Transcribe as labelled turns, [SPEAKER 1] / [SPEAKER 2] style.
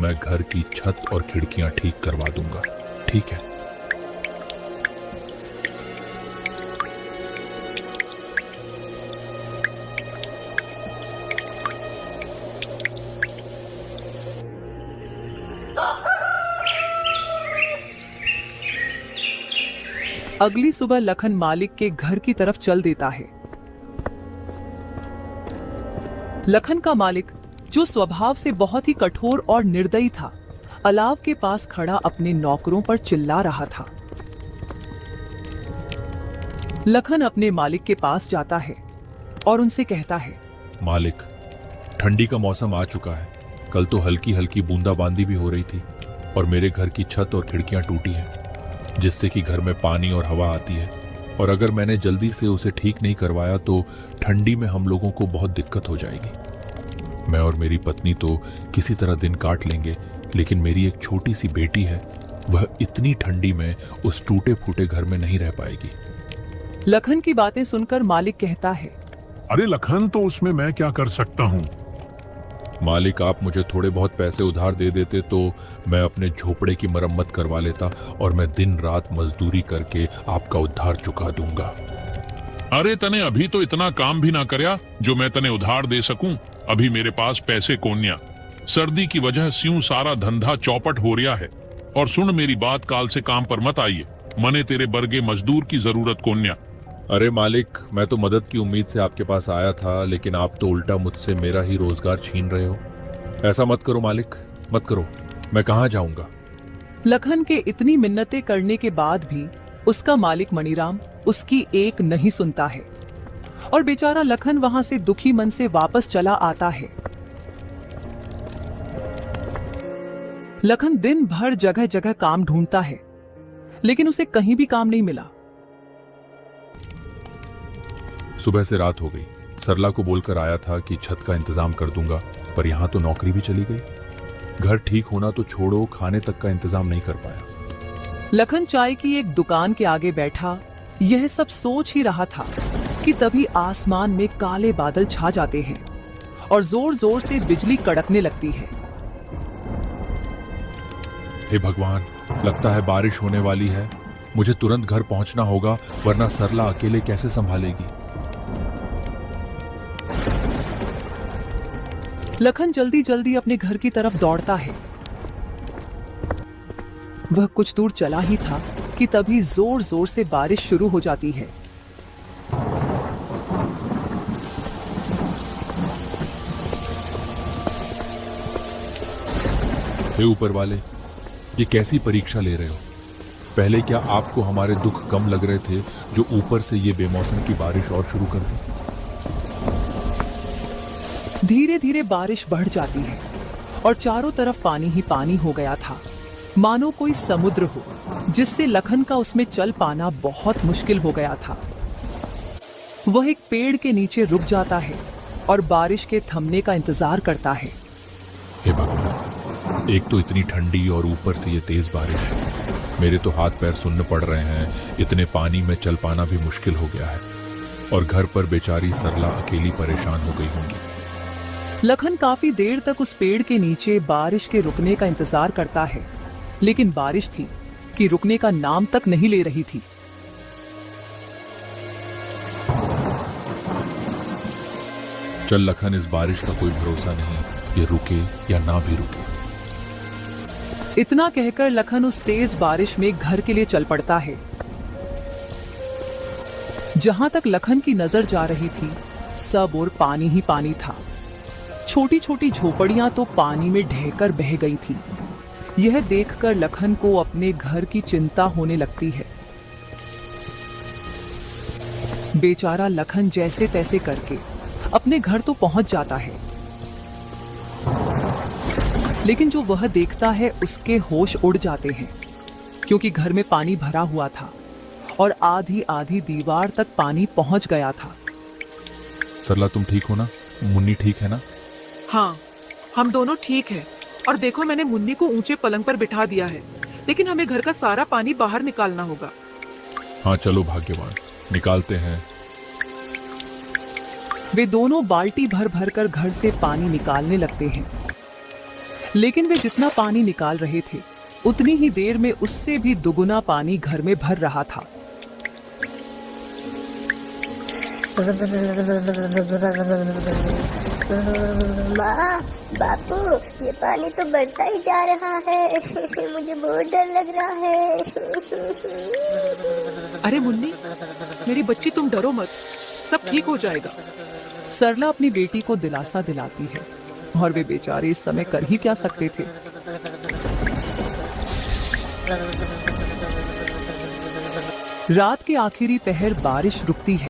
[SPEAKER 1] मैं घर की छत और खिड़कियां ठीक करवा दूंगा, ठीक है?
[SPEAKER 2] अगली सुबह लखन मालिक के घर की तरफ चल देता है। लखन का मालिक, जो स्वभाव से बहुत ही कठोर और निर्दयी था, अलाव के पास खड़ा अपने नौकरों पर चिल्ला रहा था। लखन अपने मालिक के पास जाता है और उनसे कहता है,
[SPEAKER 1] मालिक, ठंडी का मौसम आ चुका है। कल तो हल्की हल्की बूंदाबांदी भी हो रही थी और मेरे घर की छत और खिड़कियां टूटी हैं, जिससे कि घर में पानी और हवा आती है। और अगर मैंने जल्दी से उसे ठीक नहीं करवाया तो ठंडी में हम लोगों को बहुत दिक्कत हो जाएगी। मैं और मेरी पत्नी तो किसी तरह दिन काट लेंगे, लेकिन मेरी एक छोटी सी बेटी है, वह इतनी ठंडी में उस टूटे फूटे घर में नहीं रह पाएगी।
[SPEAKER 2] लखन की बातें सुनकर मालिक कहता है,
[SPEAKER 3] अरे लखन, तो उसमें मैं क्या कर सकता हूँ?
[SPEAKER 1] मालिक, आप मुझे थोड़े बहुत पैसे उधार दे देते तो मैं अपने झोपड़े की मरम्मत करवा लेता और मैं दिन रात मजदूरी करके आपका उधार चुका दूंगा।
[SPEAKER 3] अरे तने अभी तो इतना काम भी ना करया जो मैं तने उधार दे सकूं। अभी मेरे पास पैसे कोन्या। सर्दी की वजह से सारा धंधा चौपट हो रहा है। और सुन मेरी बात, काल से काम पर मत आइए। मने तेरे बर्गे मजदूर की जरूरत कोन्या।
[SPEAKER 1] अरे मालिक, मैं तो मदद की उम्मीद से आपके पास आया था, लेकिन आप तो उल्टा मुझसे मेरा ही रोजगार छीन रहे हो। ऐसा मत करो मालिक, मत करो। मैं कहाँ जाऊंगा?
[SPEAKER 2] लखन के इतनी मिन्नतें करने के बाद भी उसका मालिक मणिराम उसकी एक नहीं सुनता है और बेचारा लखन वहां से दुखी मन से वापस चला आता है। लखन दिन भर जगह जगह काम ढूंढता है, लेकिन उसे कहीं भी काम नहीं मिला।
[SPEAKER 1] सुबह से रात हो गई। सरला को बोलकर आया था कि छत का इंतजाम कर दूंगा, पर यहां तो नौकरी भी चली गई। घर ठीक होना तो छोड़ो, खाने तक का इंतजाम नहीं कर पाया।
[SPEAKER 2] लखन चाय की एक दुकान के आगे बैठा यह सब सोच ही रहा था कि तभी आसमान में काले बादल छा जाते हैं और जोर जोर से बिजली कड़कने लगती है।
[SPEAKER 1] हे भगवान, लगता है बारिश होने वाली है। मुझे तुरंत घर पहुंचना होगा, वरना सरला अकेले कैसे संभालेगी।
[SPEAKER 2] लखन जल्दी जल्दी अपने घर की तरफ दौड़ता है। वह कुछ दूर चला ही था कि तभी जोर जोर से बारिश शुरू हो जाती है।
[SPEAKER 1] हे ऊपर वाले, ये कैसी परीक्षा ले रहे हो? पहले क्या आपको हमारे दुख कम लग रहे थे, जो ऊपर से ये बेमौसम की बारिश और शुरू कर दी?
[SPEAKER 2] धीरे धीरे बारिश बढ़ जाती है और चारों तरफ पानी ही पानी हो गया था, मानो कोई समुद्र हो, जिससे लखन का उसमें चल पाना बहुत मुश्किल हो गया था। वह एक पेड़ के नीचे रुक जाता है और बारिश के थमने का इंतजार करता है।
[SPEAKER 1] हे भगवान, एक तो इतनी ठंडी और ऊपर से ये तेज बारिश। मेरे तो हाथ पैर सुन्न पड़ रहे हैं। इतने पानी में चल पाना भी मुश्किल हो गया है और घर पर बेचारी सरला अकेली परेशान हो गई होंगी।
[SPEAKER 2] लखन काफी देर तक उस पेड़ के नीचे बारिश के रुकने का इंतजार करता है, लेकिन बारिश थी कि रुकने का नाम तक नहीं ले रही थी।
[SPEAKER 1] चल लखन, इस बारिश का कोई भरोसा नहीं, ये रुके या ना भी रुके।
[SPEAKER 2] इतना कहकर लखन उस तेज बारिश में घर के लिए चल पड़ता है। जहां तक लखन की नजर जा रही थी, सब और पानी ही पानी था। छोटी छोटी झोपड़ियां तो पानी में ढहकर बह गई थी। यह देखकर लखन को अपने घर की चिंता होने लगती है। बेचारा लखन जैसे तैसे करके अपने घर तो पहुंच जाता है, लेकिन जो वह देखता है उसके होश उड़ जाते हैं, क्योंकि घर में पानी भरा हुआ था और आधी आधी दीवार तक पानी पहुंच गया था।
[SPEAKER 1] सरला, तुम ठीक हो ना? मुन्नी ठीक है ना?
[SPEAKER 4] हाँ, हम दोनों ठीक हैं। और देखो, मैंने मुन्नी को ऊंचे पलंग पर बिठा दिया है, लेकिन हमें घर का सारा पानी बाहर निकालना होगा।
[SPEAKER 1] हाँ चलो भाग्यवान, निकालते हैं।
[SPEAKER 2] वे दोनों बाल्टी भर भर कर घर से पानी निकालने लगते हैं, लेकिन वे जितना पानी निकाल रहे थे उतनी ही देर में उससे भी दुगुना पानी घर में भर रहा था।
[SPEAKER 5] माँ, बापू, ये पानी तो बढ़ता ही जा रहा है। मुझे बहुत डर लग रहा है।
[SPEAKER 4] अरे मुन्नी, मेरी बच्ची तुम डरो मत, सब ठीक हो जाएगा।
[SPEAKER 2] सरला अपनी बेटी को दिलासा दिलाती है और वे बेचारे इस समय कर ही क्या सकते थे। रात के आखिरी पहर बारिश रुकती है।